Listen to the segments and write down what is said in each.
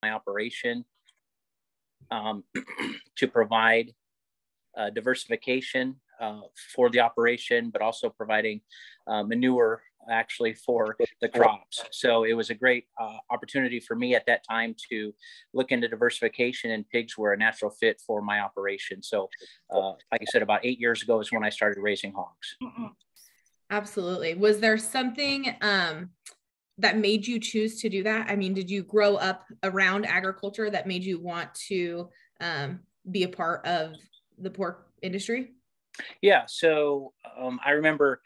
my operation to provide diversification for the operation, but also providing manure actually for the crops. So it was a great opportunity for me at that time to look into diversification, and pigs were a natural fit for my operation. So like I said, about 8 years ago is when I started raising hogs. Absolutely. Was there something that made you choose to do that? I mean, did you grow up around agriculture that made you want to be a part of the pork industry? Yeah. So I remember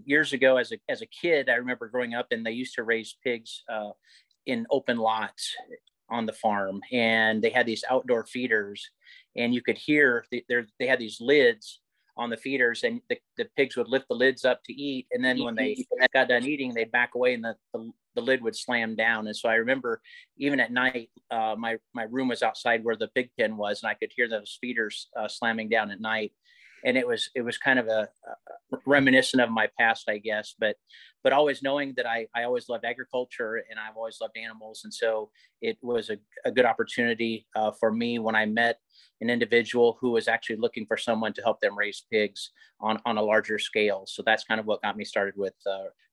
years ago as a kid, I remember growing up, and they used to raise pigs in open lots on the farm, and they had these outdoor feeders, and you could hear they had these lids on the feeders, and the pigs would lift the lids up to eat, and then when they got done eating, they'd back away, and the lid would slam down. And so I remember even at night, my room was outside where the pig pen was, and I could hear those feeders slamming down at night. And it was kind of a reminiscent of my past, I guess, but always knowing that I always loved agriculture, and I've always loved animals. And so it was a good opportunity for me when I met an individual who was actually looking for someone to help them raise pigs on a larger scale. So that's kind of what got me started with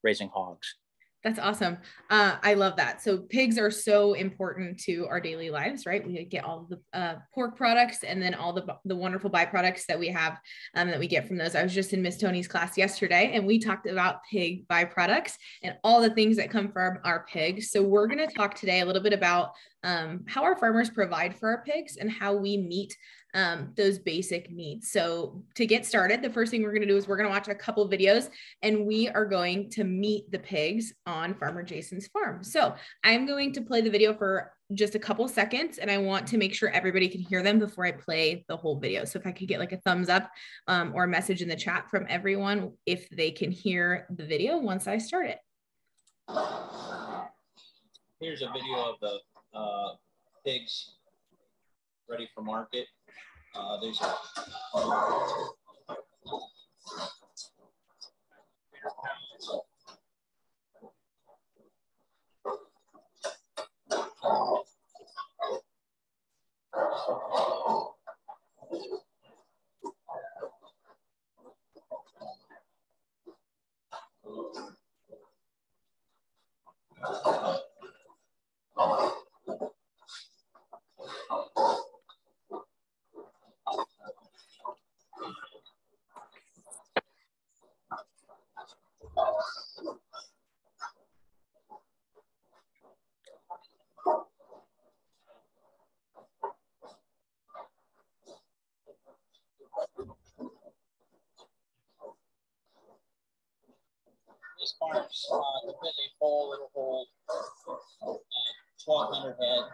raising hogs. That's awesome. I love that. So pigs are so important to our daily lives, right? We get all the pork products, and then all the wonderful byproducts that we have that we get from those. I was just in Miss Tony's class yesterday, and we talked about pig byproducts and all the things that come from our pigs. So we're going to talk today a little bit about how our farmers provide for our pigs and how we meet those basic needs. So to get started, the first thing we're going to do is we're going to watch a couple videos, and we are going to meet the pigs on Farmer Jason's farm. So I'm going to play the video for just a couple seconds, and I want to make sure everybody can hear them before I play the whole video. So if I could get like a thumbs up or a message in the chat from everyone if they can hear the video once I start it. Here's a video of the pigs ready for market. These are this farm's completely full. It'll hold 1,200 head.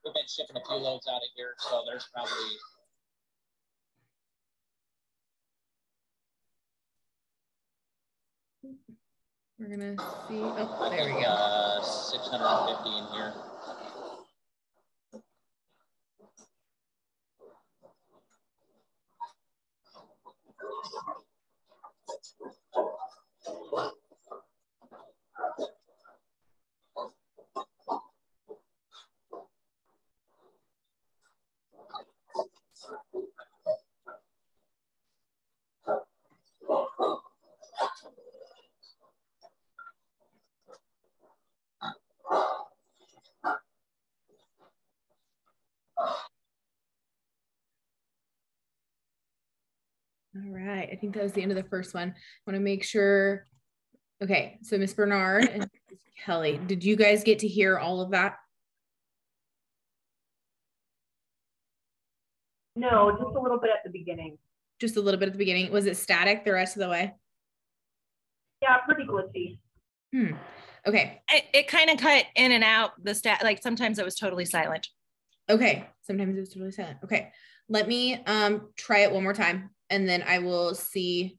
We've been shipping a few loads out of here, so there's probably we're gonna see. Oh, there we go. 650 in here. All right. I think that was the end of the first one. I want to make sure. Okay. So Miss Bernard and Ms. Kelly, did you guys get to hear all of that? No, just a little bit at the beginning. Just a little bit at the beginning. Was it static the rest of the way? Yeah, pretty glitchy. Okay. It kind of cut in and out like sometimes it was totally silent. Okay. Sometimes it was totally silent. Okay. Let me try it one more time, and then I will see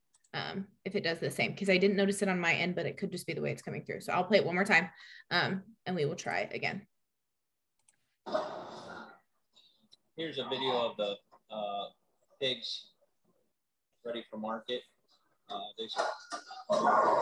if it does the same, because I didn't notice it on my end, but it could just be the way it's coming through. So I'll play it one more time and we will try it again. Here's a video of the pigs ready for market. These are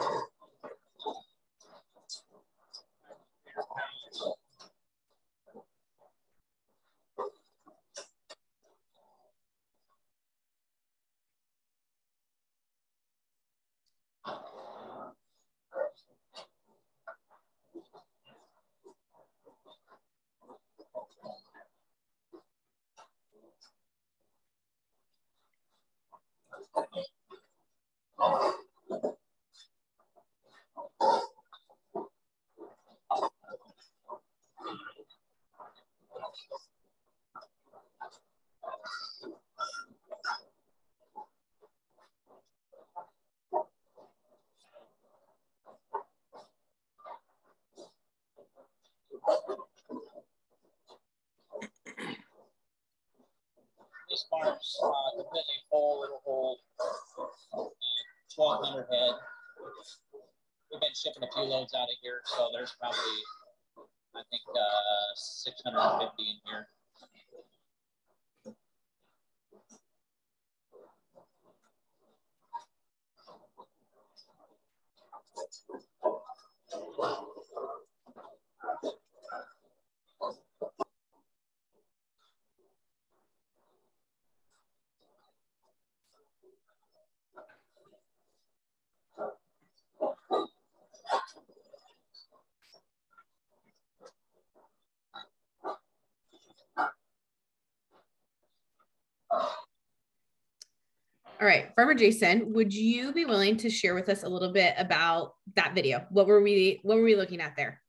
this barn's completely full. It'll hold 1,200 head. We've been shipping a few loads out of here, so there's probably, I think, 650 in here. All right, Farmer Jason, would you be willing to share with us a little bit about that video? What were we looking at there?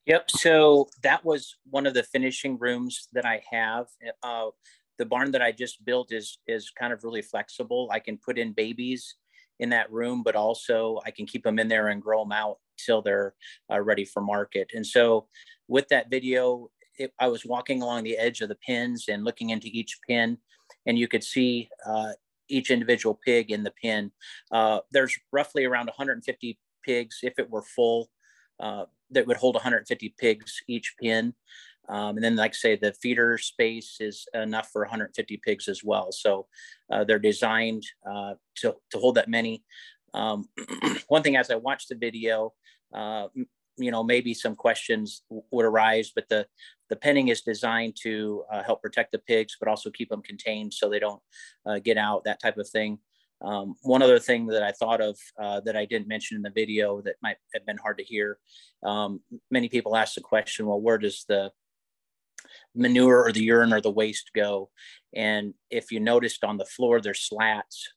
Yep. So that was one of the finishing rooms that I have. The barn that I just built is kind of really flexible. I can put in babies in that room, but also I can keep them in there and grow them out till they're ready for market. And so with that video, I was walking along the edge of the pens and looking into each pen, and you could see each individual pig in the pen. There's roughly around 150 pigs if it were full. That would hold 150 pigs each pen. And then, like I say, the feeder space is enough for 150 pigs as well. So they're designed to hold that many. One thing, as I watched the video, maybe some questions would arise, but the penning is designed to help protect the pigs, but also keep them contained so they don't get out, that type of thing. One other thing that I thought of that I didn't mention in the video that might have been hard to hear, many people ask the question, well, where does the manure or the urine or the waste go? And if you noticed on the floor, there's slats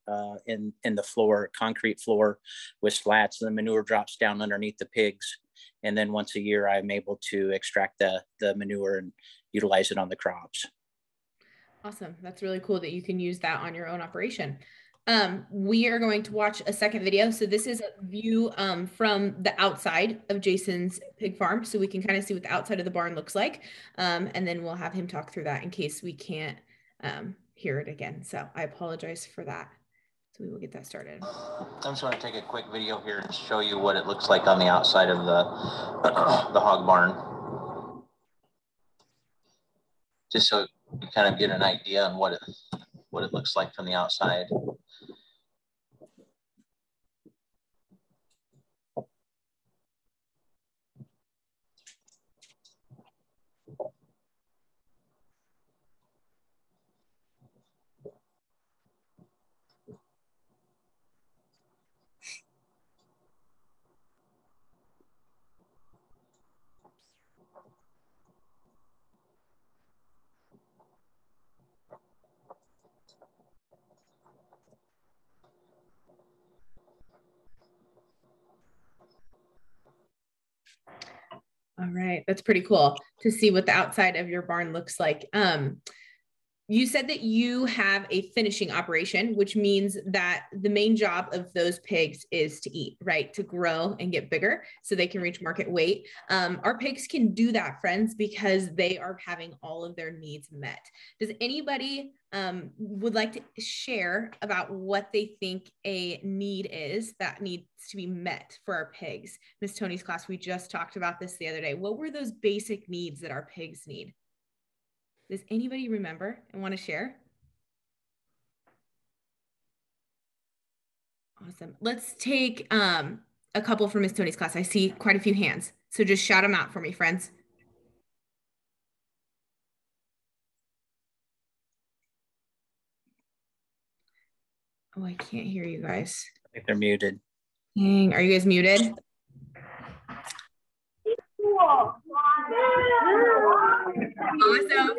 in the floor, concrete floor with slats, and the manure drops down underneath the pigs. And then once a year, I'm able to extract the manure and utilize it on the crops. Awesome. That's really cool that you can use that on your own operation. We are going to watch a second video. So this is a view from the outside of Jason's pig farm. So we can kind of see what the outside of the barn looks like. And then we'll have him talk through that in case we can't hear it again. So I apologize for that. So we will get that started. I'm just going to take a quick video here and show you what it looks like on the outside of the hog barn. Just so you kind of get an idea on what it looks like from the outside. All right. That's pretty cool to see what the outside of your barn looks like. You said that you have a finishing operation, which means that the main job of those pigs is to eat, right? To grow and get bigger so they can reach market weight. Our pigs can do that, friends, because they are having all of their needs met. Does anybody would like to share about what they think a need is that needs to be met for our pigs? Miss Tony's class, we just talked about this the other day. What were those basic needs that our pigs need? Does anybody remember and want to share? Awesome. Let's take a couple from Miss Tony's class. I see quite a few hands. So just shout them out for me, friends. Oh, I can't hear you guys. I think they're muted. Dang, are you guys muted? Awesome.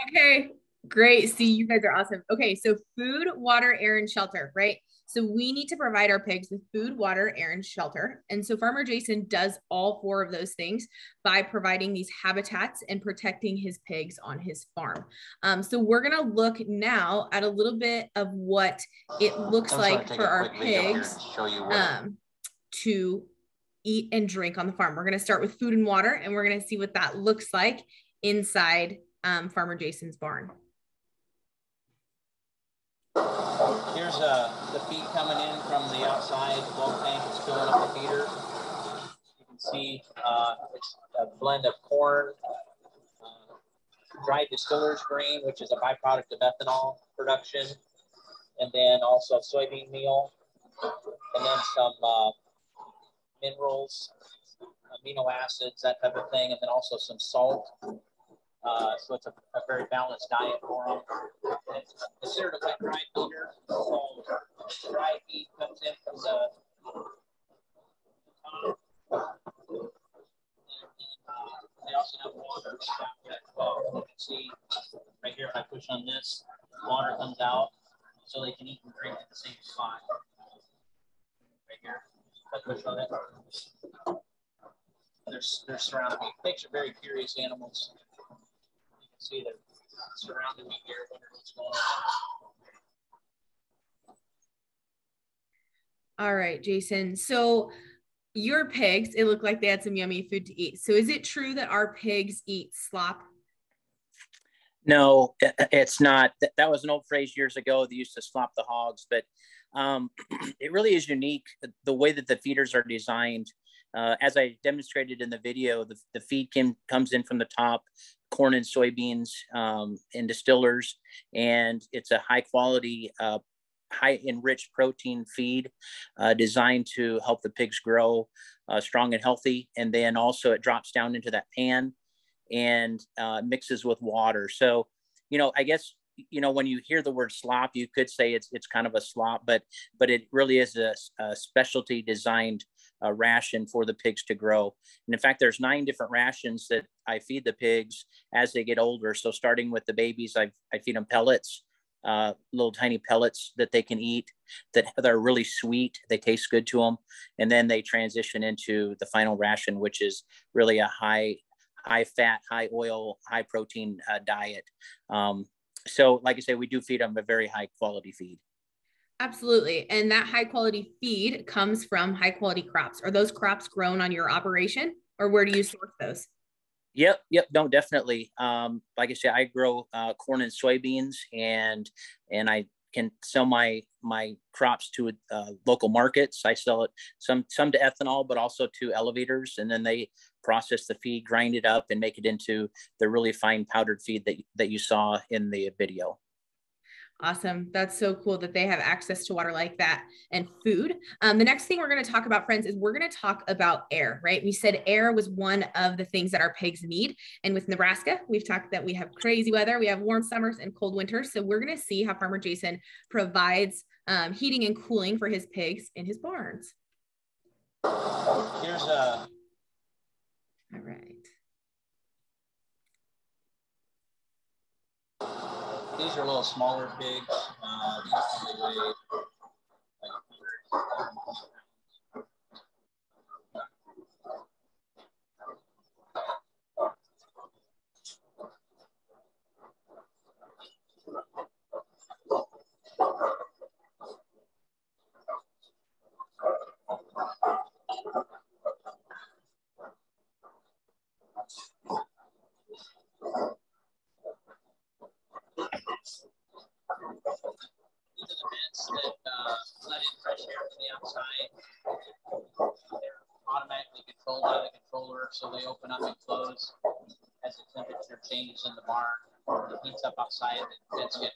Okay, great. See, you guys are awesome. Okay, so food, water, air, and shelter, right? So we need to provide our pigs with food, water, air, and shelter. And so Farmer Jason does all four of those things by providing these habitats and protecting his pigs on his farm. So we're going to look now at a little bit of what it looks like for our pigs to eat and drink on the farm. We're going to start with food and water, and we're going to see what that looks like inside Farmer Jason's barn. Here's the feed coming in from the outside bulk tank. It's filling up the feeder. You can see it's a blend of corn, dried distiller's grain, which is a byproduct of ethanol production, and then also soybean meal, and then some minerals, amino acids, that type of thing, and then also some salt. So it's a very balanced diet for them. And it's considered a wet dry feeder. So dry feed comes in from the top. They also have water down here as well. You can see right here, if I push on this, water comes out so they can eat and drink at the same spot. Right here, if I push on it, they're surrounded. Pigs are very curious animals. You can see they're surrounding me here, wondering what's going on. All right, Jason. So your pigs, it looked like they had some yummy food to eat. So is it true that our pigs eat slop? No, it's not. That was an old phrase years ago. They used to slop the hogs, but it really is unique the way that the feeders are designed. As I demonstrated in the video, the feed comes in from the top, corn and soybeans and distillers, and it's a high quality, high enriched protein feed designed to help the pigs grow strong and healthy. And then also it drops down into that pan and mixes with water. So, I guess, when you hear the word slop, you could say it's kind of a slop, but it really is a specialty designed ration for the pigs to grow. And in fact, there's 9 different rations that I feed the pigs as they get older. So starting with the babies, I feed them pellets, little tiny pellets that they can eat that are really sweet. They taste good to them. And then they transition into the final ration, which is really a high fat, high oil, high protein diet. So like I say, we do feed them a very high quality feed. Absolutely. And that high quality feed comes from high quality crops. Are those crops grown on your operation, or where do you source those? Yep. No, definitely. Like I said, I grow corn and soybeans, and I can sell my crops to local markets. I sell it some to ethanol, but also to elevators, and then they process the feed, grind it up, and make it into the really fine powdered feed that you saw in the video. Awesome. That's so cool that they have access to water like that and food. The next thing we're going to talk about, friends, is we're going to talk about air, right? We said air was one of the things that our pigs need. And with Nebraska, we've talked that we have crazy weather. We have warm summers and cold winters. So we're going to see how Farmer Jason provides heating and cooling for his pigs in his barns. Here's a... All right. These are a little smaller pigs. These probably weigh like 100 that let in fresh air from the outside. They're automatically controlled by the controller, so they open up and close as the temperature changes in the barn. It heats up outside, the vents get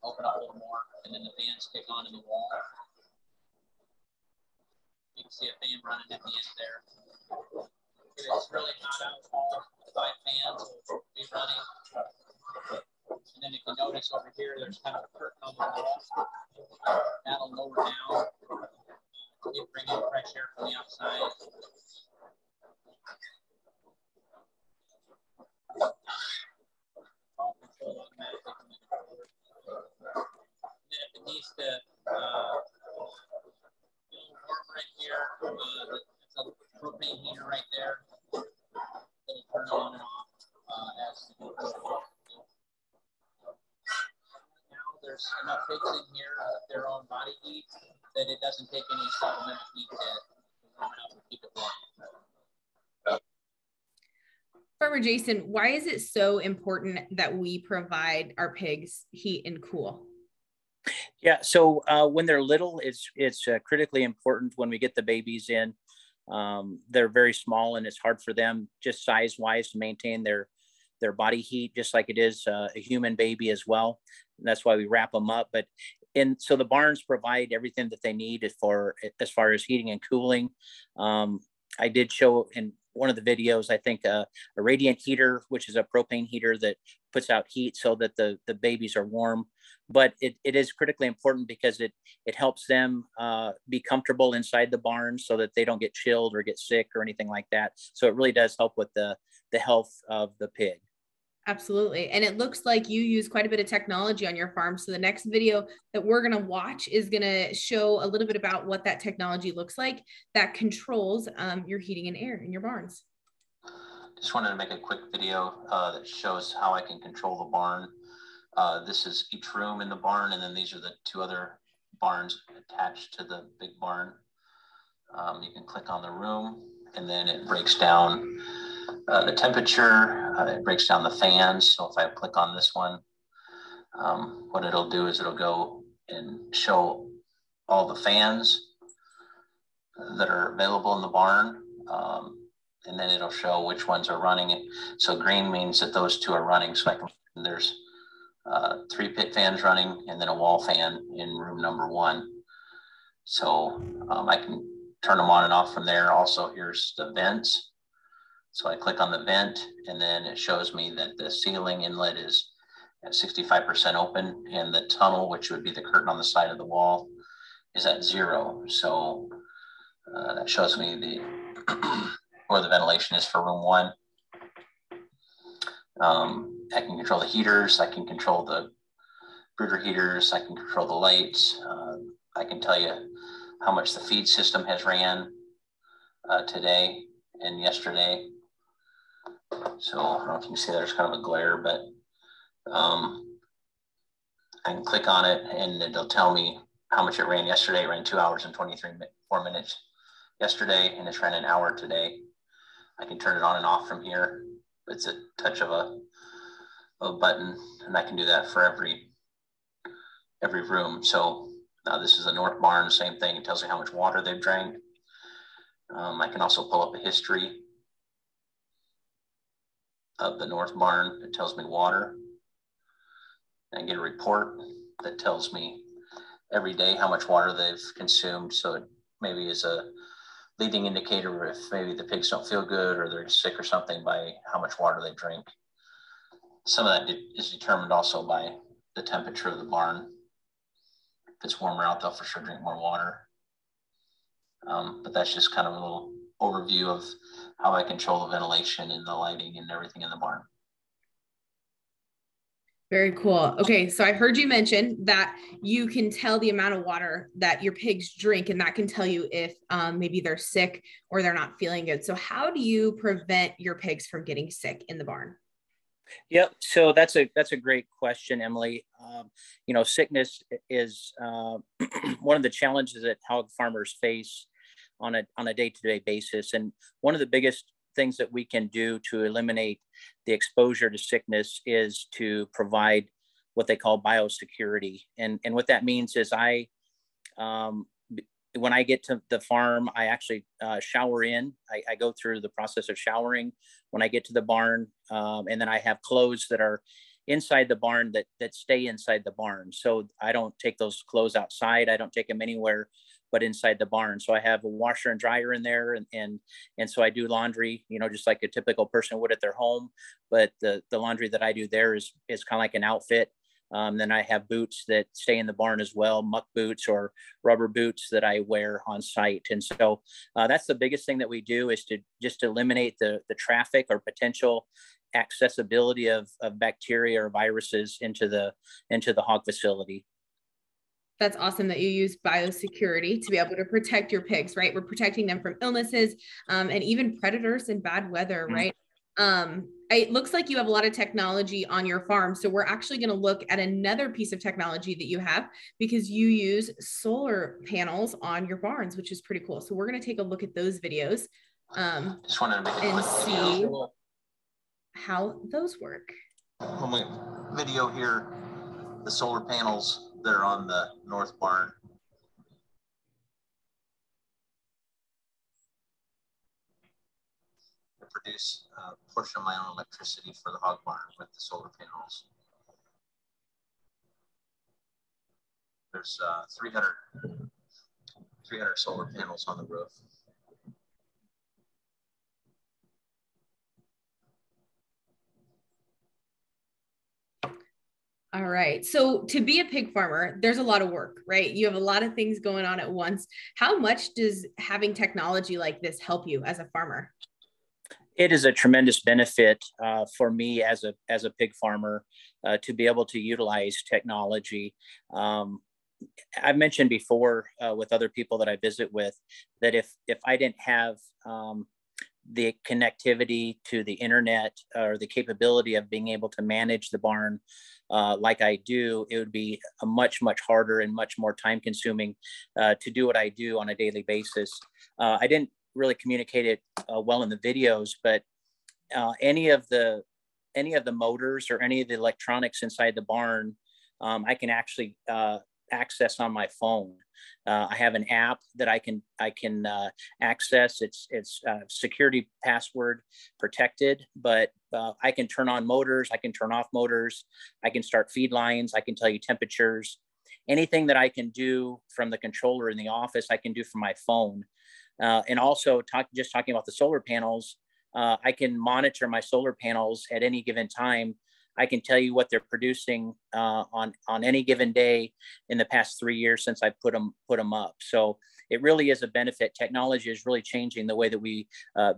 open up a little more, and then the fans kick on in the wall. You can see a fan running at the end there. If it's really hot out, all 5 fans will be running. And then if you notice over here, there's kind of a curtain on the wall. That'll lower down. You bring in fresh air from the outside. All controlled automatically from the controller. And then if it needs to get a little warmer in here, it's a propane heater right there. It'll turn on and off as the controller. There's enough pigs in here with their own body heat that it doesn't take any supplemental heat to warm it up and keep it warm. Farmer Jason, why is it so important that we provide our pigs heat and cool? Yeah. So when they're little, it's critically important when we get the babies in. They're very small, and it's hard for them just size wise to maintain their body heat, just like it is a human baby as well. And that's why we wrap them up. But so the barns provide everything that they need for as far as heating and cooling. I did show in one of the videos, I think a radiant heater, which is a propane heater that puts out heat so that the babies are warm. But it is critically important because it helps them be comfortable inside the barn so that they don't get chilled or get sick or anything like that. So it really does help with the health of the pig. Absolutely. And it looks like you use quite a bit of technology on your farm. So the next video that we're going to watch is going to show a little bit about what that technology looks like that controls your heating and air in your barns. Just wanted to make a quick video that shows how I can control the barn. This is each room in the barn, and then these are the two other barns attached to the big barn. You can click on the room, and then it breaks down the temperature. It breaks down the fans. So if I click on this one, what it'll do is it'll go and show all the fans that are available in the barn. And then it'll show which ones are running. So green means that those two are running. So there's 3 pit fans running and then a wall fan in room number 1. So I can turn them on and off from there. Also, here's the vents. So I click on the vent, and then it shows me that the ceiling inlet is at 65% open, and the tunnel, which would be the curtain on the side of the wall, is at 0. So that shows me where the ventilation is for room 1. I can control the heaters. I can control the brooder heaters. I can control the lights. I can tell you how much the feed system has ran today and yesterday. So I don't know if you can see there's kind of a glare, but I can click on it and it'll tell me how much it ran yesterday. It ran 2 hours and 24 minutes yesterday, and it's ran an hour today. I can turn it on and off from here. It's a touch of a button, and I can do that for every room. So this is the north barn, same thing. It tells me how much water they've drank. I can also pull up a history of the north barn. It tells me water. I get a report that tells me every day how much water they've consumed. So it maybe is a leading indicator if maybe the pigs don't feel good or they're sick or something by how much water they drink. Some of that is determined also by the temperature of the barn. If it's warmer out, they'll for sure drink more water. But that's just kind of a little overview of how I control the ventilation and the lighting and everything in the barn. Very cool. Okay, so I heard you mention that you can tell the amount of water that your pigs drink, and that can tell you if maybe they're sick or they're not feeling good. So how do you prevent your pigs from getting sick in the barn? Yep. So that's a great question, Emily. Sickness is one of the challenges that hog farmers face on a day-to-day basis. And one of the biggest things that we can do to eliminate the exposure to sickness is to provide what they call biosecurity. And what that means is when I get to the farm, I actually shower in. I go through the process of showering when I get to the barn. And then I have clothes that are inside the barn that stay inside the barn. So I don't take those clothes outside. I don't take them anywhere but inside the barn. So I have a washer and dryer in there. And so I do laundry, just like a typical person would at their home. But the laundry that I do there is kind of like an outfit. Then I have boots that stay in the barn as well, muck boots or rubber boots that I wear on site. And so that's the biggest thing that we do, is to just eliminate the traffic or potential accessibility of bacteria or viruses into the hog facility. That's awesome that you use biosecurity to be able to protect your pigs, right? We're protecting them from illnesses and even predators and bad weather, right? It looks like you have a lot of technology on your farm. So we're actually going to look at another piece of technology that you have, because you use solar panels on your barns, which is pretty cool. So we're going to take a look at those videos Just wanted to make a and quick see video. How those work. Video here, the solar panels they're on the north barn. I produce a portion of my own electricity for the hog barn with the solar panels. There's 300 solar panels on the roof. All right. So to be a pig farmer, there's a lot of work, right? You have a lot of things going on at once. How much does having technology like this help you as a farmer? It is a tremendous benefit for me as a pig farmer to be able to utilize technology. I've mentioned before with other people that I visit with that if I didn't have the connectivity to the internet or the capability of being able to manage the barn like I do, it would be a much harder and much more time consuming to do what I do on a daily basis. I didn't really communicate it well in the videos, but any of the motors or any of the electronics inside the barn, I can actually access on my phone. I have an app that I can access. It's security password protected, but I can turn on motors. I can turn off motors. I can start feed lines. I can tell you temperatures. Anything that I can do from the controller in the office, I can do from my phone. And also talking about the solar panels, I can monitor my solar panels at any given time. I can tell you what they're producing on any given day in the past 3 years since I put them up. So it really is a benefit. Technology is really changing the way that we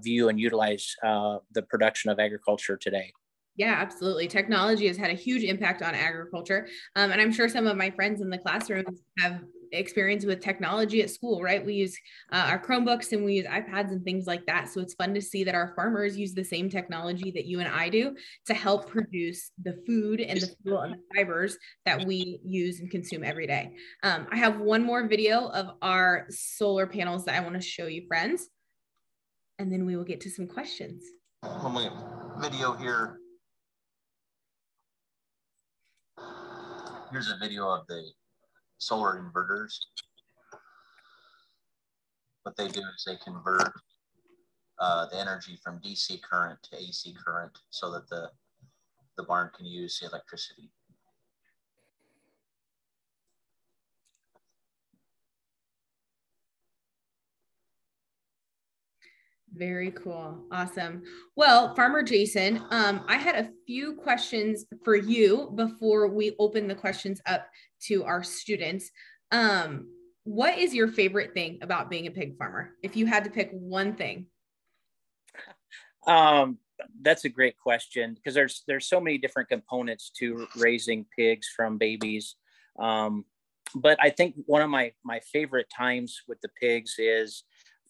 view and utilize the production of agriculture today. Yeah, absolutely. Technology has had a huge impact on agriculture. And I'm sure some of my friends in the classrooms have experience with technology at school, right? We use our Chromebooks and we use iPads and things like that. So it's fun to see that our farmers use the same technology that you and I do to help produce the food and the fuel and the fibers that we use and consume every day. I have one more video of our solar panels that I want to show you, friends. And then we will get to some questions. Video here. Here's a video of the solar inverters. What they do is they convert the energy from DC current to AC current so that the barn can use the electricity. Very cool. Awesome. Well, Farmer Jason, I had a few questions for you before we open the questions up to our students. What is your favorite thing about being a pig farmer? If you had to pick one thing. That's a great question because there's so many different components to raising pigs from babies. But I think one of my favorite times with the pigs is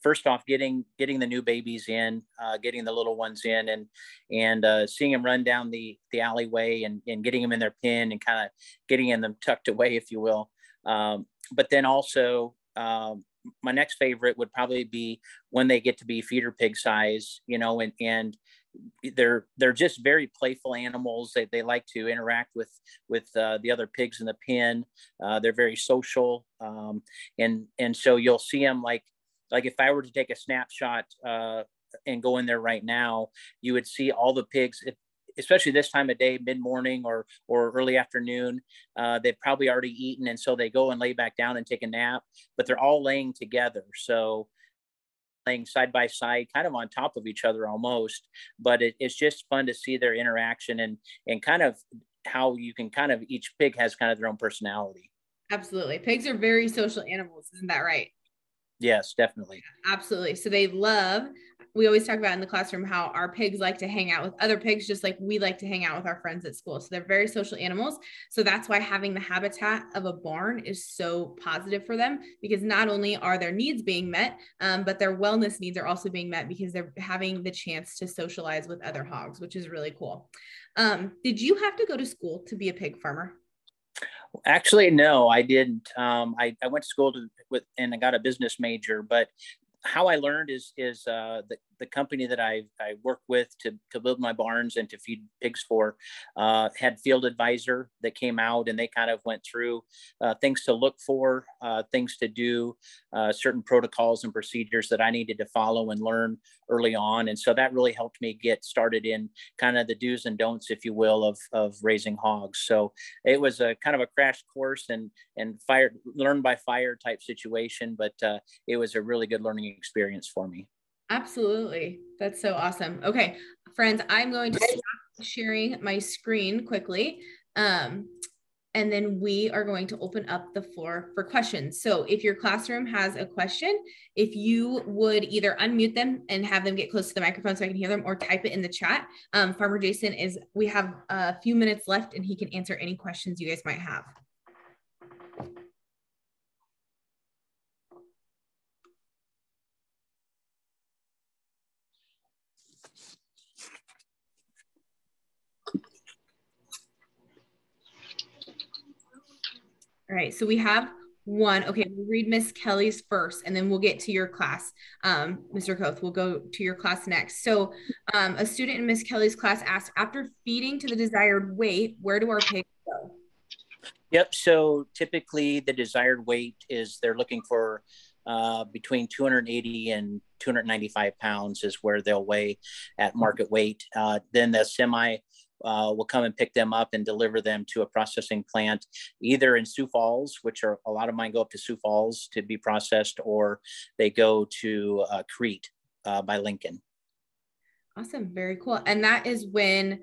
first off, getting the new babies in, getting the little ones in, and seeing them run down the alleyway and getting them in their pen and kind of getting them tucked away, if you will. But then also, my next favorite would probably be when they get to be feeder pig size, and they're just very playful animals. They like to interact with the other pigs in the pen. They're very social, and so you'll see them like if I were to take a snapshot and go in there right now, you would see all the pigs, especially this time of day, mid-morning or early afternoon. They've probably already eaten, and so they go and lay back down and take a nap, but they're all laying together. So laying side by side, kind of on top of each other almost, but it's just fun to see their interaction and kind of how you can kind of, each pig has kind of their own personality. Absolutely. Pigs are very social animals. Isn't that right? Yes, definitely. Absolutely. So we always talk about in the classroom how our pigs like to hang out with other pigs, just like we like to hang out with our friends at school. So they're very social animals. So that's why having the habitat of a barn is so positive for them, because not only are their needs being met, but their wellness needs are also being met because they're having the chance to socialize with other hogs, which is really cool. Did you have to go to school to be a pig farmer? Actually, no, I didn't. I went to school and I got a business major, but how I learned is the company that I work with to build my barns and to feed pigs for had Field Advisor that came out, and they kind of went through things to look for, things to do, certain protocols and procedures that I needed to follow and learn early on. And so that really helped me get started in kind of the do's and don'ts, if you will, of raising hogs. So it was a kind of a crash course and learn by fire type situation, but it was a really good learning experience for me. Absolutely. That's so awesome. Okay, friends, I'm going to stop sharing my screen quickly. And then we are going to open up the floor for questions. So if your classroom has a question, if you would either unmute them and have them get close to the microphone so I can hear them, or type it in the chat. Farmer Jason we have a few minutes left and he can answer any questions you guys might have. All right, so we have one. Okay, we'll read Miss Kelly's first, and then we'll get to your class. Mr. Koth, we'll go to your class next. So a student in Miss Kelly's class asked, after feeding to the desired weight, where do our pigs go? Yep, so typically the desired weight is they're looking for between 280 and 295 pounds is where they'll weigh at market weight. Then the semi will come and pick them up and deliver them to a processing plant, either in Sioux Falls, which are a lot of mine go up to Sioux Falls to be processed, or they go to Crete by Lincoln. Awesome, very cool. And that is when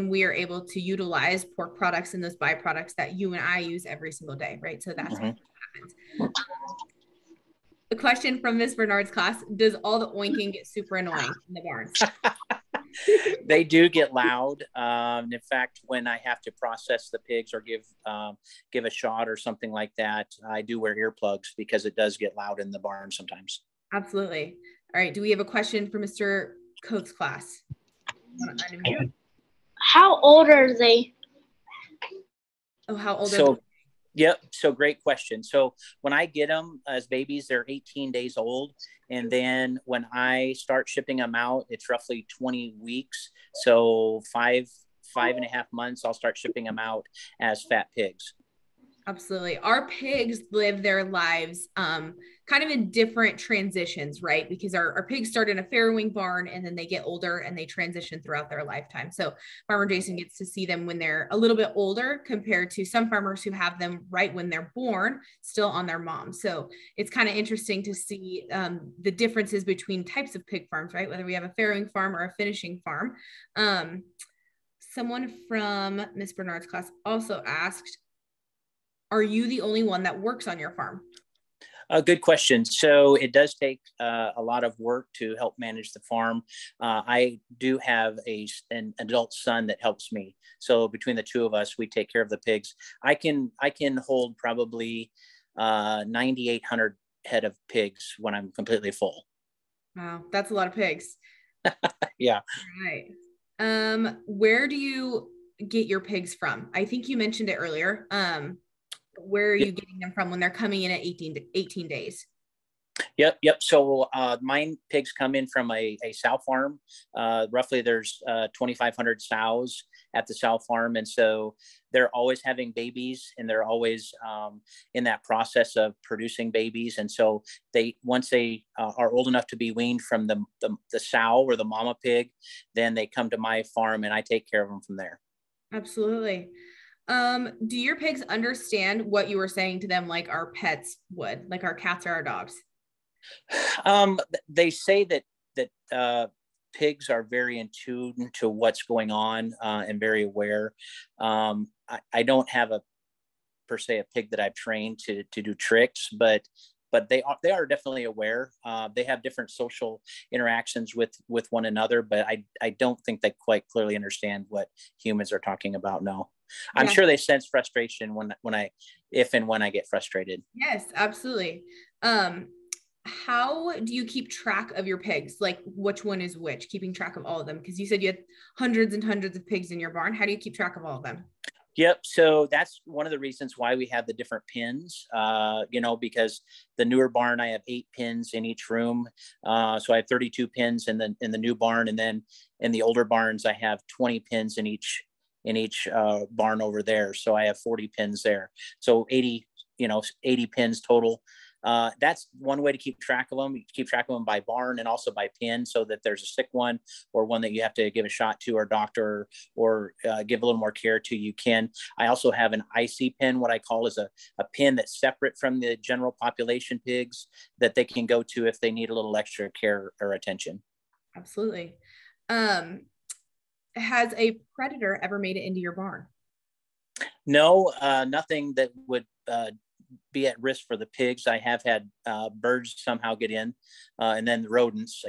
we are able to utilize pork products and those byproducts that you and I use every single day, right? So that's what happens. The question from Miss Bernard's class: does all the oinking get super annoying in the barns? They do get loud. In fact, when I have to process the pigs or give a shot or something like that, I do wear earplugs because it does get loud in the barn sometimes. Absolutely. All right. Do we have a question for Mr. Coates' class? How old are they? Oh, how old are they? Yep. So great question. So when I get them as babies, they're 18 days old. And then when I start shipping them out, it's roughly 20 weeks. So five and a half months, I'll start shipping them out as fat pigs. Absolutely. Our pigs live their lives kind of in different transitions, right? Because our pigs start in a farrowing barn and then they get older and they transition throughout their lifetime. So Farmer Jason gets to see them when they're a little bit older compared to some farmers who have them right when they're born, still on their mom. So it's kind of interesting to see the differences between types of pig farms, right? Whether we have a farrowing farm or a finishing farm. Someone from Miss Bernard's class also asked, are you the only one that works on your farm? Good question. So it does take a lot of work to help manage the farm. I do have an adult son that helps me. So between the two of us, we take care of the pigs. I can hold probably 9,800 head of pigs when I'm completely full. Wow, that's a lot of pigs. Yeah. All right. Where do you get your pigs from? I think you mentioned it earlier. Where are you getting them from when they're coming in at 18 days? Yep. So mine pigs come in from a sow farm. Roughly there's 2,500 sows at the sow farm. And so they're always having babies and they're always in that process of producing babies. And so once they are old enough to be weaned from the sow or the mama pig, then they come to my farm and I take care of them from there. Absolutely. Do your pigs understand what you were saying to them like our pets would, like our cats or our dogs? They say that pigs are very in tune to what's going on and very aware. I don't have per se a pig that I've trained to do tricks, but they are definitely aware. They have different social interactions with one another, but I don't think they quite clearly understand what humans are talking about. No. I'm sure they sense frustration if and when I get frustrated. Yes, absolutely. How do you keep track of your pigs? Like which one is which, keeping track of all of them? Because you said you had hundreds and hundreds of pigs in your barn. How do you keep track of all of them? Yep. So that's one of the reasons why we have the different pins, because the newer barn, I have 8 pins in each room. So I have 32 pins in the new barn. And then in the older barns, I have 20 pins in each barn over there. So I have 40 pins there. So 80 pins total. That's one way to keep track of them. You keep track of them by barn and also by pin, so that there's a sick one or one that you have to give a shot to, or doctor, or give a little more care to. You can. I also have an IC pin, what I call is a pin that's separate from the general population pigs, that they can go to if they need a little extra care or attention. Absolutely. Has a predator ever made it into your barn? No, nothing that would be at risk for the pigs. I have had birds somehow get in, and then the rodents.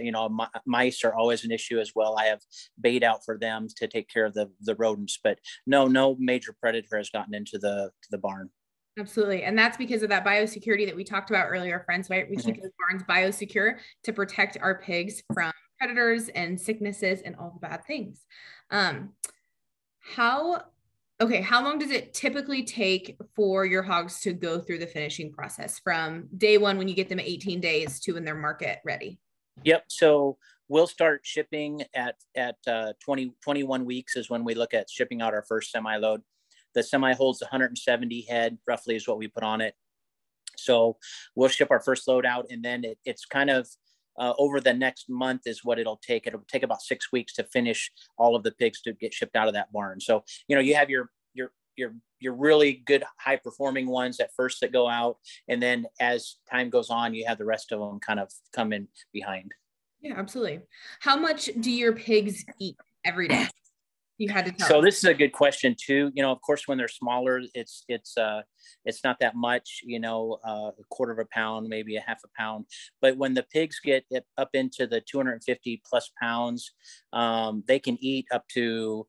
Mice are always an issue as well. I have bait out for them to take care of the rodents, but no major predator has gotten into the barn. Absolutely. And that's because of that biosecurity that we talked about earlier, friends, right? We keep those barns biosecure to protect our pigs from predators and sicknesses and all the bad things. How long does it typically take for your hogs to go through the finishing process from day one, when you get them 18 days, to when they're market ready? Yep. So we'll start shipping at 21 weeks is when we look at shipping out our first semi load. The semi holds 170 head roughly is what we put on it. So we'll ship our first load out, and then it's kind of over the next month is what it'll take. It'll take about 6 weeks to finish all of the pigs to get shipped out of that barn. So, you have your really good high performing ones at first that go out. And then as time goes on, you have the rest of them kind of come in behind. Yeah, absolutely. How much do your pigs eat every day? You had to tell So us. this is a good question too. Of course, when they're smaller, it's not that much, a quarter of a pound, maybe a half a pound. But when the pigs get up into the 250 plus pounds, they can eat up to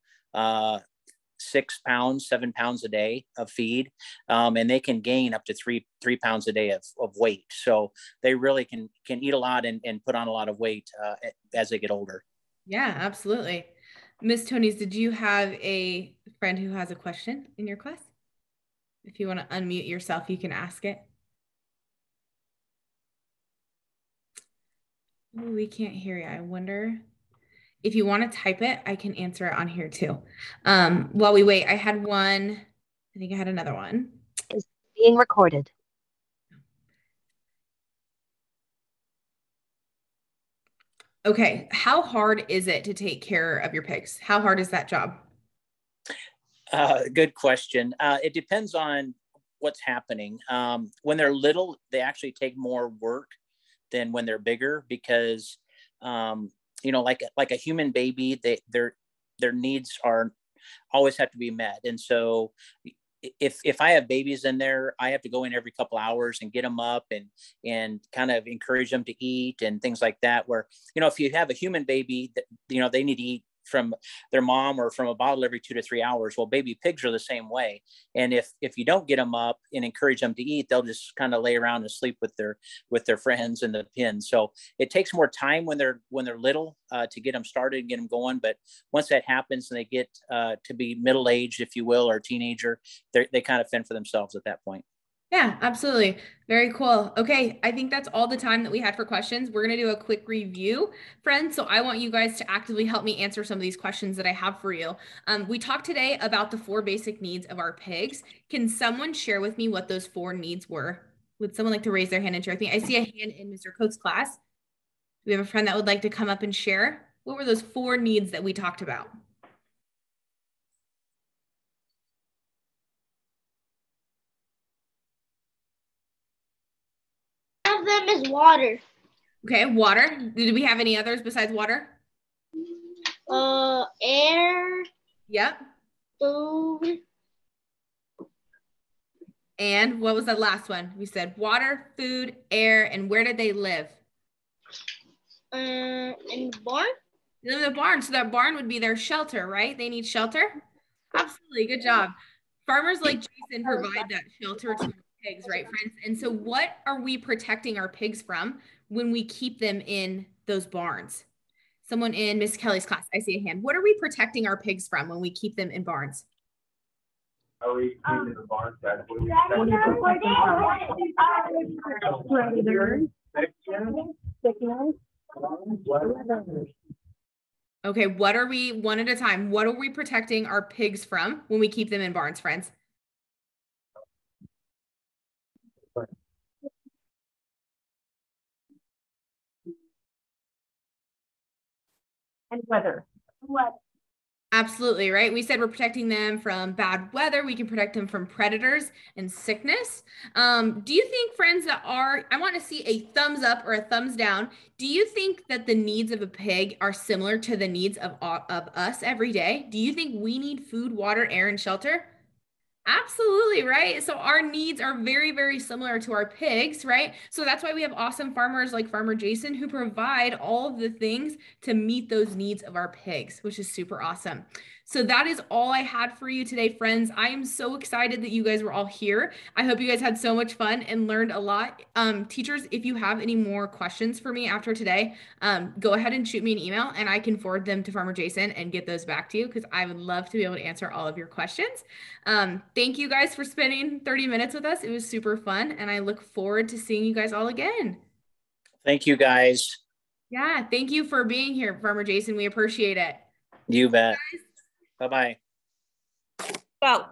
6 pounds, 7 pounds a day of feed. And they can gain up to three pounds a day of weight. So they really can eat a lot and put on a lot of weight as they get older. Yeah, absolutely. Miss Tony's, did you have a friend who has a question in your class? If you want to unmute yourself, you can ask it. Ooh, we can't hear you. I wonder if you want to type it, I can answer it on here too. While we wait, I had one. I think I had another one. Is being recorded. Okay. How hard is it to take care of your pigs? How hard is that job? Good question. It depends on what's happening. When they're little, they actually take more work than when they're bigger, because, like a human baby, their needs are always have to be met. And so if I have babies in there, I have to go in every couple hours and get them up and kind of encourage them to eat and things like that. Where, if you have a human baby, they need to eat from their mom or from a bottle every 2 to 3 hours. Well, baby pigs are the same way. And if you don't get them up and encourage them to eat, they'll just kind of lay around and sleep with their friends in the pen. So it takes more time when they're little to get them started and get them going. But once that happens and they get to be middle-aged, if you will, or teenager, they kind of fend for themselves at that point. Yeah, absolutely. Very cool. Okay. I think that's all the time that we had for questions. We're going to do a quick review, friends. So I want you guys to actively help me answer some of these questions that I have for you. We talked today about the 4 basic needs of our pigs. Can someone share with me what those 4 needs were? Would someone like to raise their hand and share? I think I see a hand in Mr. Coates' class. Do we have a friend that would like to come up and share? What were those 4 needs that we talked about? One of them is water. Okay, water. Did we have any others besides water? Air. Yep. Food. And what was the last one? We said water, food, air, and where did they live? In the barn. They live in the barn. So that barn would be their shelter, right? They need shelter. Absolutely. Good job. Farmers like Jason provide that shelter to pigs, right, friends? And so what are we protecting our pigs from when we keep them in those barns? Someone in Miss Kelly's class, I see a hand. What are we protecting our pigs from when we keep them in barns? Are we cleaning the barn? Okay, what are we, one at a time, what are we protecting our pigs from when we keep them in barns, friends? And weather. What? Absolutely, right? We said we're protecting them from bad weather. We can protect them from predators and sickness. Do you think, friends, I want to see a thumbs up or a thumbs down. Do you think that the needs of a pig are similar to the needs of us every day? Do you think we need food, water, air, and shelter? Absolutely, right? So our needs are very, very similar to our pigs, right? So that's why we have awesome farmers like Farmer Jason who provide all of the things to meet those needs of our pigs, which is super awesome. So that is all I had for you today, friends. I am so excited that you guys were all here. I hope you guys had so much fun and learned a lot. Teachers, if you have any more questions for me after today, go ahead and shoot me an email and I can forward them to Farmer Jason and get those back to you because I would love to be able to answer all of your questions. Thank you guys for spending 30 minutes with us. It was super fun and I look forward to seeing you guys all again. Thank you, guys. Yeah, thank you for being here, Farmer Jason. We appreciate it. You bet. Bye-bye. Go.